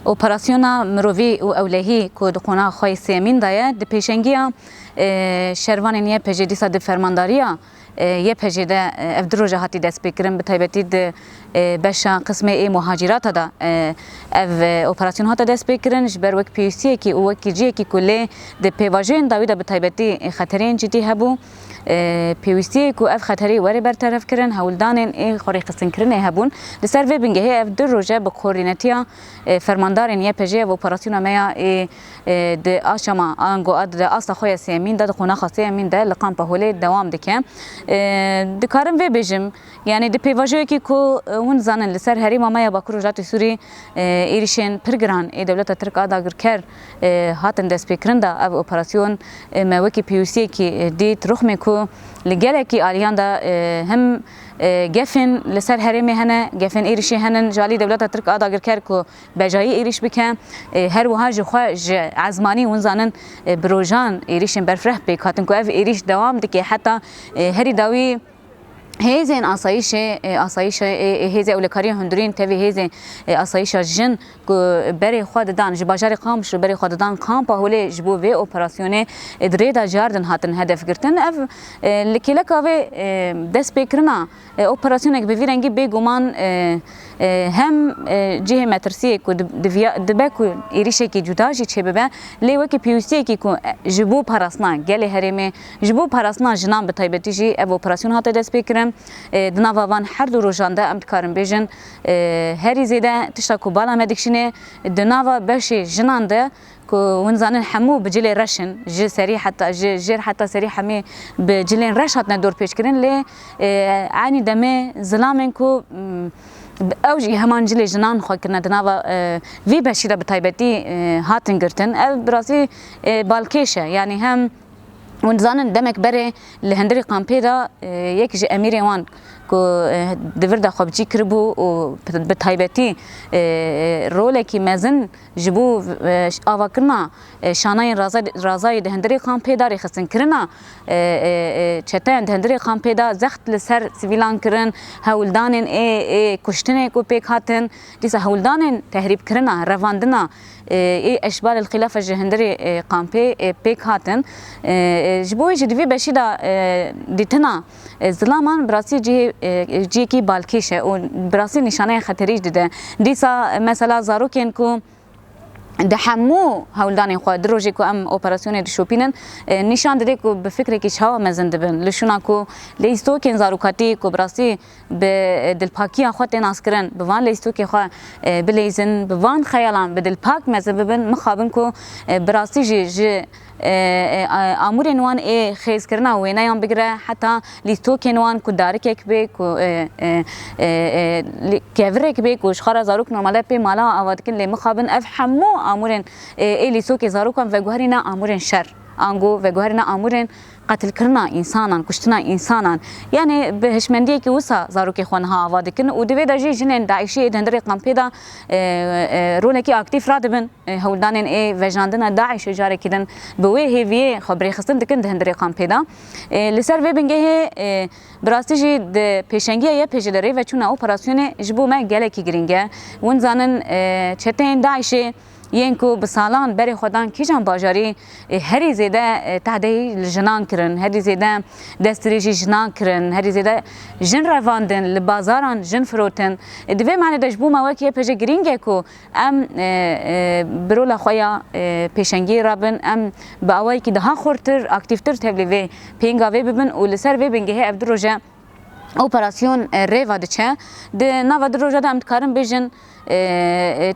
اپراسیونا مروی و اولهی که دخونه خواه سیمین دایه ده پیشنگیا شروان یه پجه دیسا ده فرمانداریا یه پجه ده افدرو جهاتی دست بکرن به طیبتی ده بشا قسمه ای مهاجرات دا اف اپراسیون هاتا دست بکرن جبر وک پیوسیه کی و وک جیه کی کله ده پیواجین داوی ده به طیبتی خطرین جدی هبو پیوستی کو اف خطری وری برطرف کرن هولدانن ای خوری قسن کرن هبون لسر و بنگه اف در روزه به کوردیناتیا فرماندارن یه پجه و اپراسیون میا د آشما انگو اد د اصل خوی سیمین د خونه خاصه من د لقام په هوله دوام دکه د کارم و بجم یعنی د پیواژه کی کو ون زانن لسر هری ماما با پروژات سوری ایریشن پرگران ای دولت ترک اداگر کر هاتن د سپیکرن دا اف اپراسیون موکی پیوسی کی دیت رخم کو لگله کی آلیان دا هم گفن لسر هرمی هنه گفن ایریشی هنن جالی دولت ترک آداگر کر کو بجایی ایریش بکن هر وها جخوا عزمانی ونزانن بروجان ایریشن برفره بکاتن کو اف ایریش دوام دکی حتی هری داوی هزین آسایش هزی اولکاری هندرین توی هزی آسایش جن کو بری خود دان جباجاری قام شو بری خود دان قام پهوله جبو و اپراسیون ادریدا جاردن هاتن هدف گرتن اف لکیلک اوی دست بکرنا اپراسیون به ویرنگی بگومان هم جهه مترسیه کو دبه کو ایریشه کی جداجی چه ببه لیو کی پیوسی کی کو جبو پراسنا گله هرمه جبو پراسنا جنان به تایبتی جی اف اپراسیون هات دست بکرن دناوان هر دو روزانده ام کارم بیژن هری زیده تشتا کو بالا مدکشینه دناوا بشی جنانده کو ونزانن حمو بجلی رشن جی سری حتی جیر حتی سری حمی بجلین رش هات ندور پیش کرن لی عینی دمه ظلامن کو اوجی همان جلی جنان خو کرنا دناوا وی بشیره به تایبتی هاتن گرتن او براسی بالکیشه یعنی هم ونزانن دمک بره لهندری قامپیدا یک جی امیر وان کو دوردا خوبچی کربو و به تایبتی رول کی مزن جبو آواکرنا شانای رازای دهندری قامپیدا رخصن کرنا چتن دهندری قامپیدا زخت لسر سیویلان کرن هولدانن ای کشتنه کو پیک هاتن دیسا هولدانن تهریب کرنا رواندنا ای اشبال الخلافه جهندری قامپی پیک هاتن جبوی جدوی بشیدا دیتنا ظلامان براسی جی کی بالکیشه و براسی نشانه خطریش دیده دیسا مثلا زاروکین کو دحمو هولدانی خو دروجی کو ام اپراسیون دی شوپینن نشان داده کو به فکر کی چاو مزند بن لشونا کو لیستو کن زاروکاتی کو براسی به دل پاکی خو تناس کرن بوان لیستو کی خو بلیزن بوان خیالان به دل پاک مزند بن مخابن کو براسی جی امورن وان ای خیز کرنا و اینایان بگره حتی لیستو کنوان کو دارک یک به کو کورک به کو شخار زاروک نرماله په مالا آواد کن لی مخابن اف حمو امورن ای لیستو کی زاروکان و گوهرینا امورن شر انگو و گوهرینا امورن قتل کرنا انسانان کشتنا انسانان یعنی به هشمندی کی وسا زاروک خونها آواد کن و دوی دجی جنن داعشی دندری قامپیدا رولکی اکتیف رادبن هولدانن ای وجاندن داعش جاره کدن بوی هیوی خبری خستن دکن دندری قامپیدا لسر و بنگه براستیجی د پیشنگی یا پیجلری و چون اپراسیون جبو ما گلکی گرینگه ون زانن چتین داعشی ینکو بسالان بری خودان کیجان باجاری هری زیده تعدی جنان کرن هری زیده دستریجی جنان کرن هری زیده جن رواندن لبازاران جن فروتن دوی معنی دجبو مواکی پیش گرینگه کو ام برولا خویا پیشنگی رابن ام با اوایی که ده خورتر اکتیفتر تبلیوی پینگاوی ببن و لسر وی بنگه افدروجه operasyon rêva diçe di nava di roja de em dikarin bêjin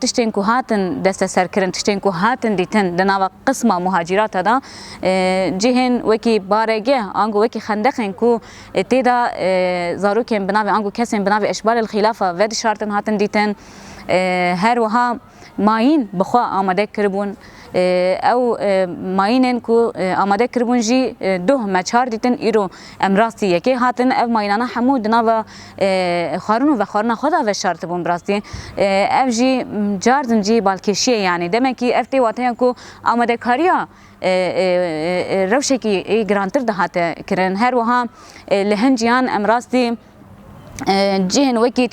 tiştên ku hatin desteserkirin, tiştên ku hatin dîtin di nava qisma muhacîrata da cihên wekî baregeh ango wekî xendeqên ku têda zarokên bi navê ango kesên bi navê eşbalê xîlafa vedişartin hatin dîtin her wiha mayîn bi xwe amade kiribûn ew mayînên ku amade kiribûn jî duh me çar dîtin îro em rastî yekê hatin ev mayînana hemû di nava xwarin û vexwarina xwe da veşartibûn bi rastî ev jî car din cî balkêşiyê yani demekî ev tê wateya ku amadekariya rewşekî girantir dihate kirin her wiha li hin ciyan em rastî cihên wekî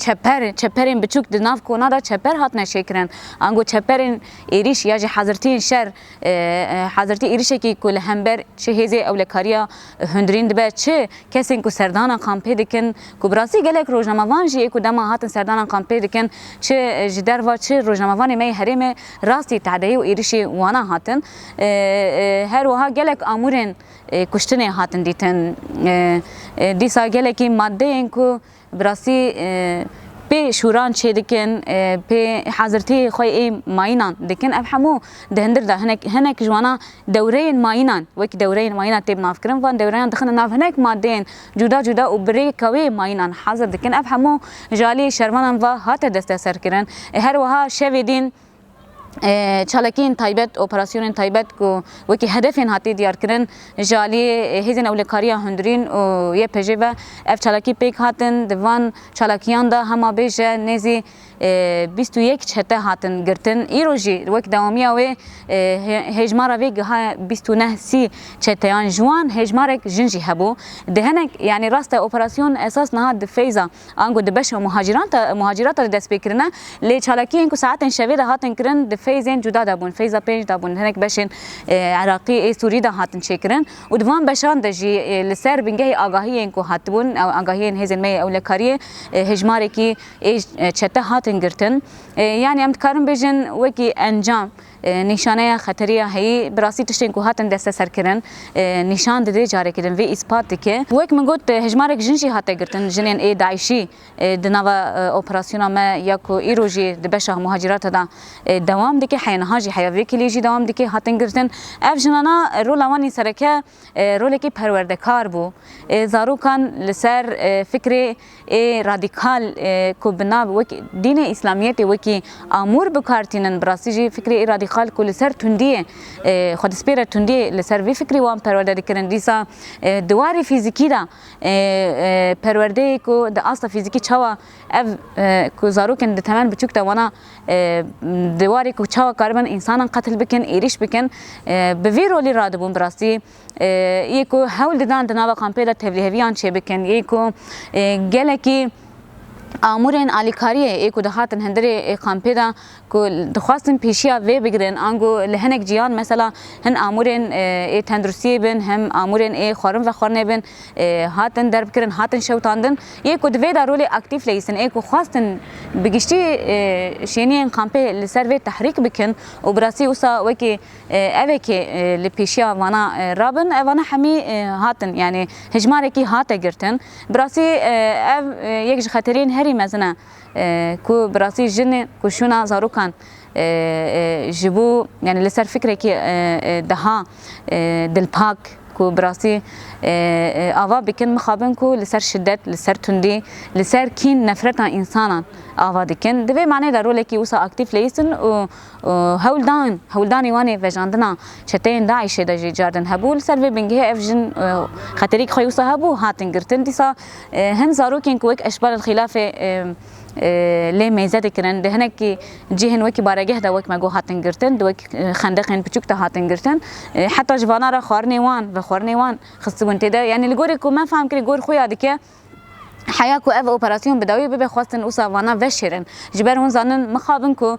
çeperên biçûk di nav kona da çeper hatine şêkirin ango çeperên êrîş ya jî hezirtiyên şer hezirtî êrîşekî ku li hember çi hêzê ewlekariya hundirîn dibe çi kesên ku serdana kampê dikin ku bi rastî gelek rojnamevan jî ku dema hatin serdana kampê dikin çi ji derva çi rojnamevanê me herêmê rastî tehdeyî û êrîşê wana hatin her wiha gelek amûrên kuştinê hatin dîtin dîsa gelekî maddeyên ku bi rastî pê şûran çê dikin pê hezirtiyê xwe ê mayînan dikin ev hemû di hindir de hinek ji wana dewreyên mayînan wekî dewreyên mayînan tê navkirin van dewreyan dixine nav hinek maddeyên cuda cuda û birêka wê mayînan hezir dikin ev hemû ji aliyê şervanan ve hate desteserkirin her wiha şevê dîn çalakiyên taybet operasyonên taybet ku wekî hedefên hatî diyarkirin ji aliyê hêzên ewlekariya hundirîn û YPJ ve ev çalakî pêk hatin di van çalakiyan da hema bêje nêzî 21 çete hatin girtin îro jî wek dewamiya wê hejmara vê giha 29 çeteyan ji wan hejmarek jin jî hebû di hinek yani rast e operasyon esas niha di feyza ango di beşa muhacirata di destpêkirine lê çalakiyên ku saetên şevê de hatin kirin di feyzên cuda da bûn feyza pênc da bûn hinek beşên Iraqî ê Sûrî da hatin çêkirin û di van beşan de jî li ser bingehê agahiyên ku hatibûn agahiyên hêzên me ewlekariyê hejmarekî ê çete hatin girtin yani em dikarin bêjin wekî encam nîşaneya xeteriya heyî bi rastî tiştên ku hatin desteserkirin nîşan dide carekî din vê îspat dike wek min got hejmarek jin jî hate girtin jinên ê Daişî di nava operasyona me ya ku îro jî di beşa muhacirata da dewam dike heyniha jî heya vê kilî jî dewam dike hatin girtin ev jinana rola wanî sereke rolekî perwerdekar bû zarokan li ser fikrê ê radîkal ku bi nav wekî dînê İslamiyetê wekî amûr bikartînin bi rastî jî fikrê ê radîkal ku li ser tundiyê xwedespêra tundiyê li ser vê fikrî wan perwerde dikirin dîsa di warê fîzîkî da perwerdeyê ku di asta fîzîkî çawa ev ku zarokên di temel biçûk de wana di warê ku çawa karibin însanan qetil bikin êrîş bikin bi vê rolê radibûn bi rastî yê ku hewl didan di nava kampê de tevlîheviyan çê bikin yê ku gelekî amûrên alîkariyê ê ku dihatin hindirê kampê da ku dixwastin pêşiya vê bigirin ango li hinek ciyan mesela hin amûrên ê tenduristiyê bin hem amûrên ê xwarin vexwarinê bin hatin derbikirin hatin şewtandin yê ku di vê da rolê aktif leyîsin ê ku xwastin bi giştî şêniyên kampê li ser vê tehrîk bikin û bi rastî wisa wekî evekê li pêşiya wana rabin evana hemî hatin yani hejmarekî hate girtin bi rastî ev yek ji xeterên herî mezin e ku bi rastî jinê ku şûna zarokan ji bo yani li ser fikrekî daha dilpak ku bi rastî ava bikin mixabin ku li ser şiddet li ser tundî li ser kîn nefreta însanan ava dikin di vê manê de rolekî wisa aktif leyîsin û hewldanê wanê vejandina çeteyên Daişê de jî cardin hebû li ser vê bingehê ev jin xeterî xwe wisa hebû hatin girtin dîsa hin zarokên ku wek eşbalê xîlafê lê mêze dikirin di hinekî cihên wekî baregeh de wek me got hatin girtin di wek xendeqên biçûk de hatin girtin heta ji vana re xwarinê wan ve xwarinê wan xistibûn têde yani li gorê ku me fehm kirî gor xwe ya dike حیا کو اف اپراسیون بداوی به خواستن اوسا وانا وشرن جبر هون زانن مخابن کو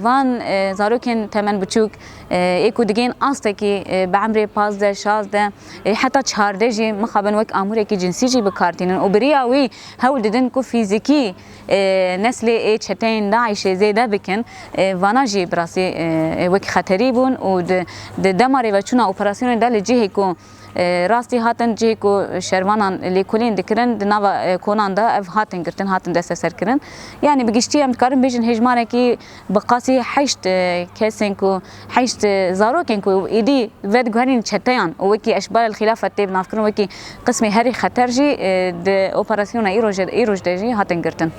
وان زاروکن تمن بچوک ایکو دیگین آسته کی به عمر 15 16 حتی 14 جی مخابن وک امور کی جنسی جی بکارتینن او بریاوی هول ددن کو فیزیکی نسل ای چتین داعش زیده بکن وانا جی براسی وک خطری بون او د دماری و چونا اپراسیون دل جهه کو راستی هاتن جی کو شروانان لیکولین دکرن دنوا کونان دا اف هاتن گرتن هاتن دست سر کرن یعنی بگشتی ام کارم بیجن هجمانه کی بقاسی 8 کسین کو 8 زاروکن کو ایدی ود گهرین چتیان و کی اشبال الخلافه تیب نافکرن و کی قسم هری خطر جی د اپراسیون ایروج دجی هاتن گرتن